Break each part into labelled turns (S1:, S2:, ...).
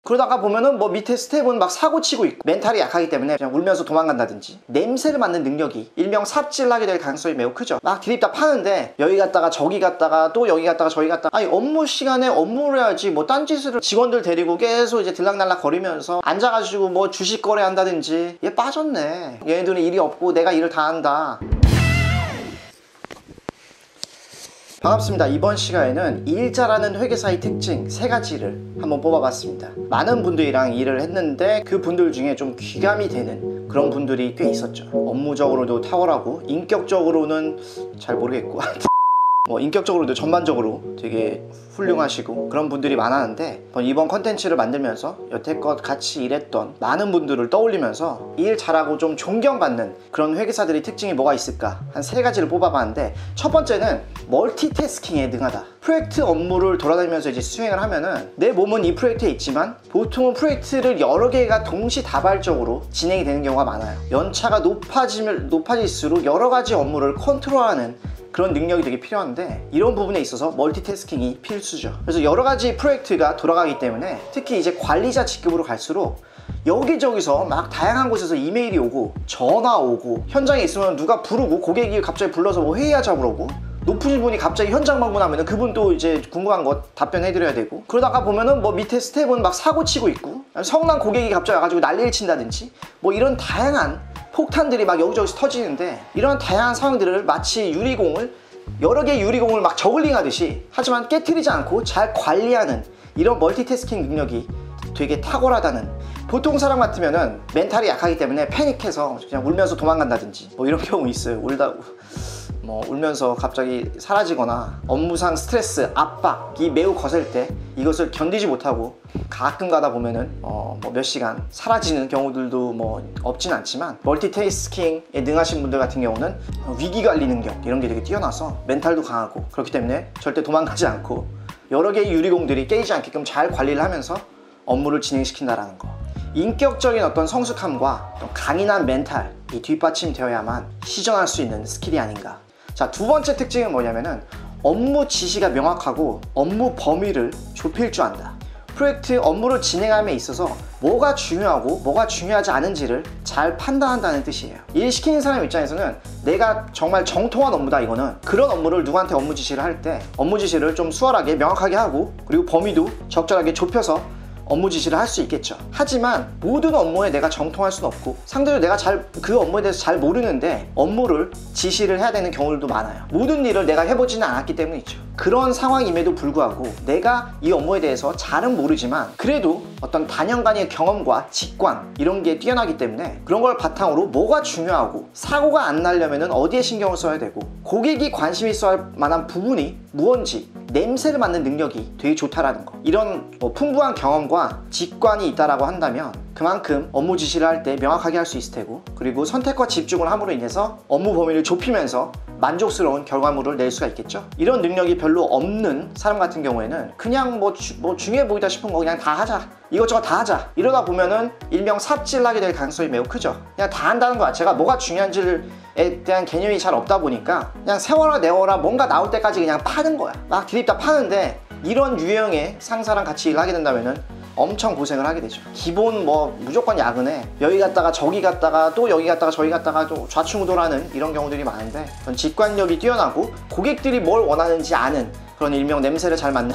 S1: 그러다가 보면은 뭐 밑에 스텝은 막 사고 치고 있고 멘탈이 약하기 때문에 그냥 울면서 도망간다든지 냄새를 맡는 능력이 일명 삽질하게 될 가능성이 매우 크죠. 막 드립다 파는데 여기 갔다가 저기 갔다가 또 여기 갔다가 저기 갔다가 아니 업무 시간에 업무를 해야지 뭐 딴짓을 직원들 데리고 계속 이제 들락날락 거리면서 앉아가지고 뭐 주식 거래한다든지 얘 빠졌네. 얘네들은 일이 없고 내가 일을 다 한다. 반갑습니다. 이번 시간에는 일 잘하는 회계사의 특징 3가지를 한번 뽑아봤습니다. 많은 분들이랑 일을 했는데 그 분들 중에 좀 귀감이 되는 그런 분들이 꽤 있었죠. 업무적으로도 탁월하고 인격적으로는 잘 모르겠고 뭐 인격적으로도 전반적으로 되게 훌륭하시고 그런 분들이 많았는데 이번 컨텐츠를 만들면서 여태껏 같이 일했던 많은 분들을 떠올리면서 일 잘하고 좀 존경받는 그런 회계사들의 특징이 뭐가 있을까 한 3가지를 뽑아봤는데, 첫 번째는 멀티태스킹에 능하다. 프로젝트 업무를 돌아다니면서 이제 수행을 하면은 내 몸은 이 프로젝트에 있지만 보통은 프로젝트를 여러 개가 동시다발적으로 진행이 되는 경우가 많아요. 연차가 높아질수록 여러 가지 업무를 컨트롤하는 그런 능력이 되게 필요한데, 이런 부분에 있어서 멀티태스킹이 필수죠. 그래서 여러 가지 프로젝트가 돌아가기 때문에 특히 이제 관리자 직급으로 갈수록 여기저기서 막 다양한 곳에서 이메일이 오고 전화 오고, 현장에 있으면 누가 부르고 고객이 갑자기 불러서 뭐 회의하자고 그러고, 높으신 분이 갑자기 현장 방문하면 그분 또 이제 궁금한 거 답변해드려야 되고, 그러다가 보면은 뭐 밑에 스텝은 막 사고 치고 있고, 성난 고객이 갑자기 와가지고 난리를 친다든지 뭐 이런 다양한 폭탄들이 막 여기저기서 터지는데, 이런 다양한 상황들을 마치 여러 개의 유리공을 막 저글링 하듯이 하지만 깨트리지 않고 잘 관리하는 이런 멀티태스킹 능력이 되게 탁월하다는. 보통 사람 같으면은 멘탈이 약하기 때문에 패닉해서 그냥 울면서 도망간다든지 뭐 이런 경우 있어요. 울면서 갑자기 사라지거나 업무상 스트레스, 압박이 매우 거셀 때 이것을 견디지 못하고 가끔 가다 보면은 몇 시간 사라지는 경우들도 뭐 없진 않지만, 멀티태스킹에 능하신 분들 같은 경우는 위기관리 능력 이런 게 되게 뛰어나서 멘탈도 강하고, 그렇기 때문에 절대 도망가지 않고 여러 개의 유리공들이 깨지지 않게끔 잘 관리를 하면서 업무를 진행시킨다라는 거. 인격적인 어떤 성숙함과 강인한 멘탈이 뒷받침되어야만 시전할 수 있는 스킬이 아닌가. 자, 두 번째 특징은 뭐냐면은 업무 지시가 명확하고 업무 범위를 좁힐 줄 안다. 프로젝트 업무를 진행함에 있어서 뭐가 중요하고 뭐가 중요하지 않은지를 잘 판단한다는 뜻이에요. 일 시키는 사람 입장에서는 내가 정말 정통한 업무다, 이거는 그런 업무를 누구한테 업무 지시를 할 때 업무 지시를 좀 수월하게 명확하게 하고, 그리고 범위도 적절하게 좁혀서 업무 지시를 할 수 있겠죠. 하지만 모든 업무에 내가 정통할 수는 없고, 상대적으로 내가 그 업무에 대해서 잘 모르는데 업무를 지시를 해야 되는 경우들도 많아요. 모든 일을 내가 해보지는 않았기 때문이죠. 그런 상황임에도 불구하고 내가 이 업무에 대해서 잘은 모르지만 그래도 어떤 단연간의 경험과 직관 이런 게 뛰어나기 때문에 그런 걸 바탕으로 뭐가 중요하고 사고가 안 나려면 어디에 신경을 써야 되고 고객이 관심 있어 할 만한 부분이 무언지 냄새를 맡는 능력이 되게 좋다라는 거. 이런 풍부한 경험과 직관이 있다라고 한다면 그만큼 업무 지시를 할 때 명확하게 할 수 있을 테고, 그리고 선택과 집중을 함으로 인해서 업무 범위를 좁히면서 만족스러운 결과물을 낼 수가 있겠죠. 이런 능력이 별로 없는 사람 같은 경우에는 그냥 뭐 중요해 보이다 싶은 거 그냥 다 하자, 이것저것 다 하자, 이러다 보면은 일명 삽질하게 될 가능성이 매우 크죠. 그냥 다 한다는 거 자체가 뭐가 중요한지에 대한 개념이 잘 없다 보니까 그냥 세워라 내워라 뭔가 나올 때까지 그냥 파는 거야. 막 드립다 파는데, 이런 유형의 상사랑 같이 일을 하게 된다면은 엄청 고생을 하게 되죠. 기본 무조건 야근에 여기 갔다가 저기 갔다가 또 여기 갔다가 저기 갔다가 또 좌충우돌하는 이런 경우들이 많은데, 그런 직관력이 뛰어나고 고객들이 뭘 원하는지 아는 그런 일명 냄새를 잘 맡는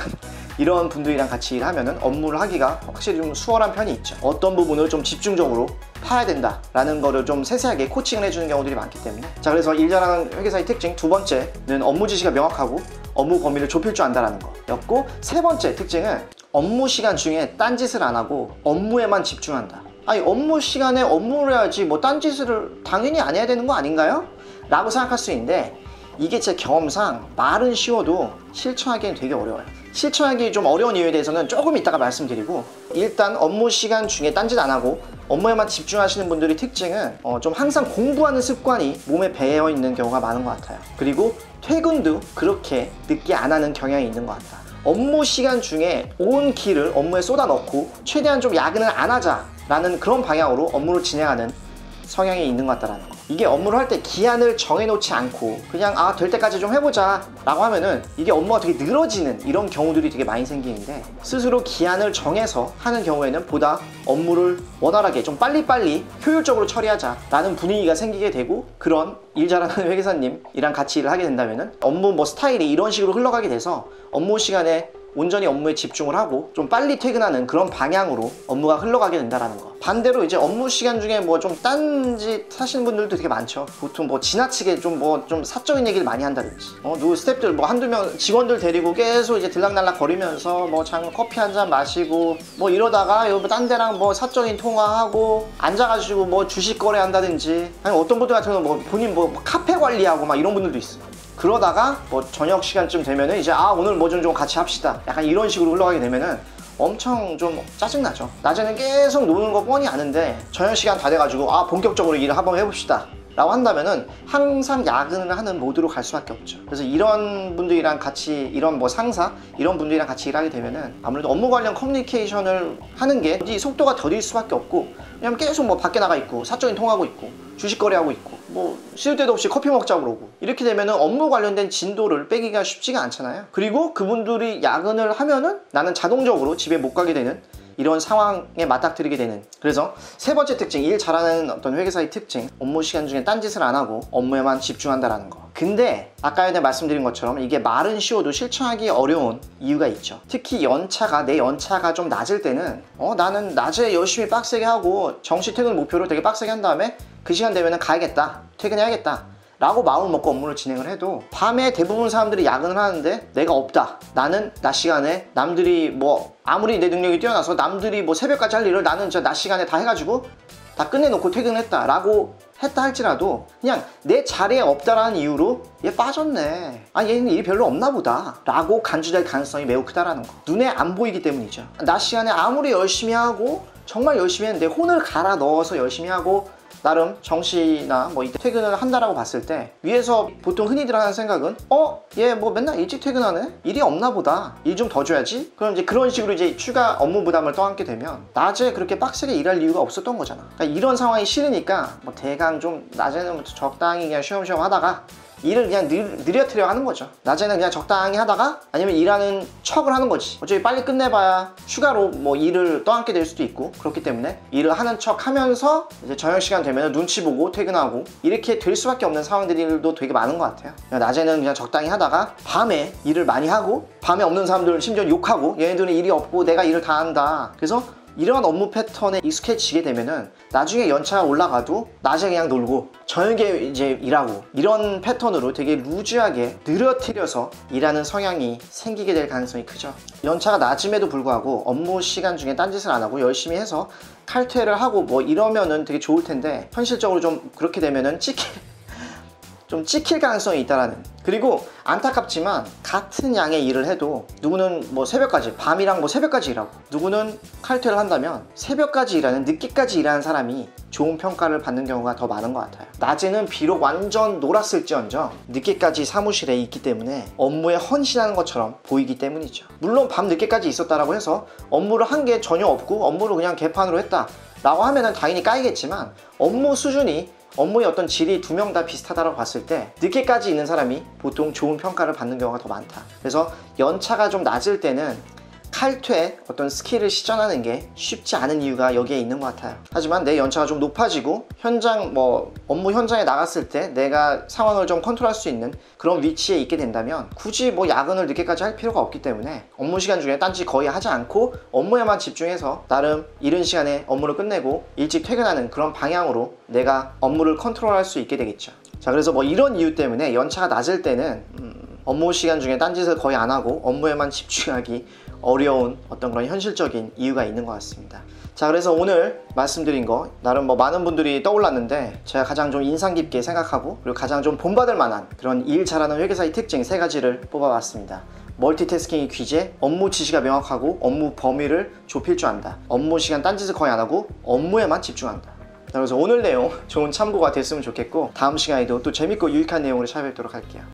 S1: 이런 분들이랑 같이 일하면은 업무를 하기가 확실히 좀 수월한 편이 있죠. 어떤 부분을 좀 집중적으로 파야 된다라는 거를 좀 세세하게 코칭을 해주는 경우들이 많기 때문에. 자, 그래서 일 잘하는 회계사의 특징 두 번째는 업무 지시가 명확하고 업무 범위를 좁힐 줄 안다라는 거였고, 세 번째 특징은 업무 시간 중에 딴짓을 안 하고 업무에만 집중한다. 아니, 업무 시간에 업무를 해야지 뭐 딴짓을 당연히 안 해야 되는 거 아닌가요? 라고 생각할 수 있는데, 이게 제 경험상 말은 쉬워도 실천하기엔 되게 어려워요. 실천하기 좀 어려운 이유에 대해서는 조금 이따가 말씀드리고, 일단 업무 시간 중에 딴짓 안 하고 업무에만 집중하시는 분들의 특징은 좀 항상 공부하는 습관이 몸에 배어 있는 경우가 많은 것 같아요. 그리고 퇴근도 그렇게 늦게 안 하는 경향이 있는 것 같아요. 업무 시간 중에 온 기를 업무에 쏟아 넣고 최대한 좀 야근을 안 하자라는 그런 방향으로 업무를 진행하는 성향이 있는 것 같다라는 거. 이게 업무를 할 때 기한을 정해놓지 않고 그냥 될 때까지 좀 해보자 라고 하면은 이게 업무가 되게 늘어지는 이런 경우들이 되게 많이 생기는데, 스스로 기한을 정해서 하는 경우에는 보다 업무를 원활하게 좀 빨리빨리 효율적으로 처리하자 라는 분위기가 생기게 되고, 그런 일 잘하는 회계사님이랑 같이 일을 하게 된다면은 업무 스타일이 이런 식으로 흘러가게 돼서 업무 시간에 온전히 업무에 집중을 하고 좀 빨리 퇴근하는 그런 방향으로 업무가 흘러가게 된다는 거. 반대로 이제 업무 시간 중에 좀 딴짓 하시는 분들도 되게 많죠. 보통 지나치게 좀 사적인 얘기를 많이 한다든지, 누구 스태프들 한두 명 직원들 데리고 계속 이제 들락날락 거리면서 잠깐 커피 한 잔 마시고 이러다가 딴 데랑 사적인 통화하고 앉아가지고 주식 거래한다든지, 아니 어떤 분들 같은 경우는 본인 카페 관리하고 막 이런 분들도 있어요. 그러다가 저녁 시간쯤 되면은 이제 오늘 좀 같이 합시다, 약간 이런 식으로 흘러가게 되면은 엄청 좀 짜증나죠. 낮에는 계속 노는 거 뻔히 아는데 저녁 시간 다 돼가지고 본격적으로 일을 한번 해봅시다 라고 한다면은 항상 야근을 하는 모드로 갈 수밖에 없죠. 그래서 이런 분들이랑 같이, 이런 상사 이런 분들이랑 같이 일하게 되면은 아무래도 업무 관련 커뮤니케이션을 하는 게 속도가 더딜 수밖에 없고, 왜냐면 계속 밖에 나가 있고 사적인 통화하고 있고 주식 거래하고 있고 쉴 때도 없이 커피 먹자고 그러고, 이렇게 되면은 업무 관련된 진도를 빼기가 쉽지가 않잖아요. 그리고 그분들이 야근을 하면은 나는 자동적으로 집에 못 가게 되는 이런 상황에 맞닥뜨리게 되는. 그래서 세 번째 특징, 일 잘하는 어떤 회계사의 특징, 업무 시간 중에 딴짓을 안 하고 업무에만 집중한다라는 거. 근데 아까 전에 말씀드린 것처럼 이게 말은 쉬워도 실천하기 어려운 이유가 있죠. 특히 내 연차가 좀 낮을 때는 나는 낮에 열심히 빡세게 하고 정시 퇴근 목표로 되게 빡세게 한 다음에 그 시간 되면은 가야겠다, 퇴근해야겠다 라고 마음을 먹고 업무를 진행을 해도, 밤에 대부분 사람들이 야근을 하는데 내가 없다, 나는 낮 시간에 남들이 아무리 내 능력이 뛰어나서 남들이 새벽까지 할 일을 나는 낮 시간에 다 해가지고 다 끝내놓고 퇴근했다 라고 했다 할지라도, 그냥 내 자리에 없다라는 이유로 얘 빠졌네, 얘는 일이 별로 없나 보다 라고 간주될 가능성이 매우 크다라는 거. 눈에 안 보이기 때문이죠. 낮 시간에 아무리 열심히 하고 정말 열심히 했는데 혼을 갈아 넣어서 열심히 하고 나름 정시나 이때 퇴근을 한다라고 봤을 때, 위에서 보통 흔히들 하는 생각은 얘 맨날 일찍 퇴근하네, 일이 없나 보다, 일 좀 더 줘야지. 그럼 이제 그런 식으로 이제 추가 업무 부담을 떠안게 되면 낮에 그렇게 빡세게 일할 이유가 없었던 거잖아. 그러니까 이런 상황이 싫으니까 대강 좀 낮에는 적당히 그냥 쉬엄쉬엄 하다가 일을 그냥 느려뜨려 하는 거죠. 낮에는 그냥 적당히 하다가 아니면 일하는 척을 하는 거지. 어차피 빨리 끝내봐야 휴가로 일을 떠안게 될 수도 있고, 그렇기 때문에 일을 하는 척 하면서 이제 저녁 시간 되면 눈치 보고 퇴근하고, 이렇게 될 수밖에 없는 상황들도 되게 많은 것 같아요. 낮에는 그냥 적당히 하다가 밤에 일을 많이 하고, 밤에 없는 사람들은 심지어 욕하고 얘네들은 일이 없고 내가 일을 다 한다. 그래서 이런 업무 패턴에 익숙해지게 되면은 나중에 연차가 올라가도 낮에 그냥 놀고 저녁에 이제 일하고, 이런 패턴으로 되게 루즈하게 느려뜨려서 일하는 성향이 생기게 될 가능성이 크죠. 연차가 낮음에도 불구하고 업무 시간 중에 딴짓을 안 하고 열심히 해서 칼퇴를 하고 이러면은 되게 좋을 텐데, 현실적으로 좀 그렇게 되면은 찍힐 가능성이 있다라는. 그리고 안타깝지만 같은 양의 일을 해도 누구는 새벽까지, 밤이랑 새벽까지 일하고, 누구는 칼퇴를 한다면 새벽까지 일하는, 늦게까지 일하는 사람이 좋은 평가를 받는 경우가 더 많은 것 같아요. 낮에는 비록 완전 놀았을지언정 늦게까지 사무실에 있기 때문에 업무에 헌신하는 것처럼 보이기 때문이죠. 물론 밤 늦게까지 있었다라고 해서 업무를 한 게 전혀 없고 업무를 그냥 개판으로 했다 라고 하면은 당연히 까이겠지만, 업무 수준이, 업무의 어떤 질이 두 명 다 비슷하다고 봤을 때 늦게까지 있는 사람이 보통 좋은 평가를 받는 경우가 더 많다. 그래서 연차가 좀 낮을 때는 칼퇴, 어떤 스킬을 시전하는 게 쉽지 않은 이유가 여기에 있는 것 같아요. 하지만 내 연차가 좀 높아지고 현장 업무 현장에 나갔을 때 내가 상황을 좀 컨트롤할 수 있는 그런 위치에 있게 된다면 굳이 야근을 늦게까지 할 필요가 없기 때문에 업무 시간 중에 딴짓 거의 하지 않고 업무에만 집중해서 나름 이른 시간에 업무를 끝내고 일찍 퇴근하는 그런 방향으로 내가 업무를 컨트롤할 수 있게 되겠죠. 자, 그래서 이런 이유 때문에 연차가 낮을 때는 업무 시간 중에 딴짓을 거의 안 하고 업무에만 집중하기 어려운 어떤 그런 현실적인 이유가 있는 것 같습니다. 자, 그래서 오늘 말씀드린 거 나름 많은 분들이 떠올랐는데, 제가 가장 좀 인상 깊게 생각하고 그리고 가장 좀 본받을 만한 그런 일 잘하는 회계사의 특징 3가지를 뽑아봤습니다. 멀티태스킹이 귀재, 업무 지시가 명확하고 업무 범위를 좁힐 줄 안다, 업무 시간 딴짓을 거의 안 하고 업무에만 집중한다. 그래서 오늘 내용 좋은 참고가 됐으면 좋겠고, 다음 시간에도 또 재밌고 유익한 내용으로 찾아뵙도록 할게요.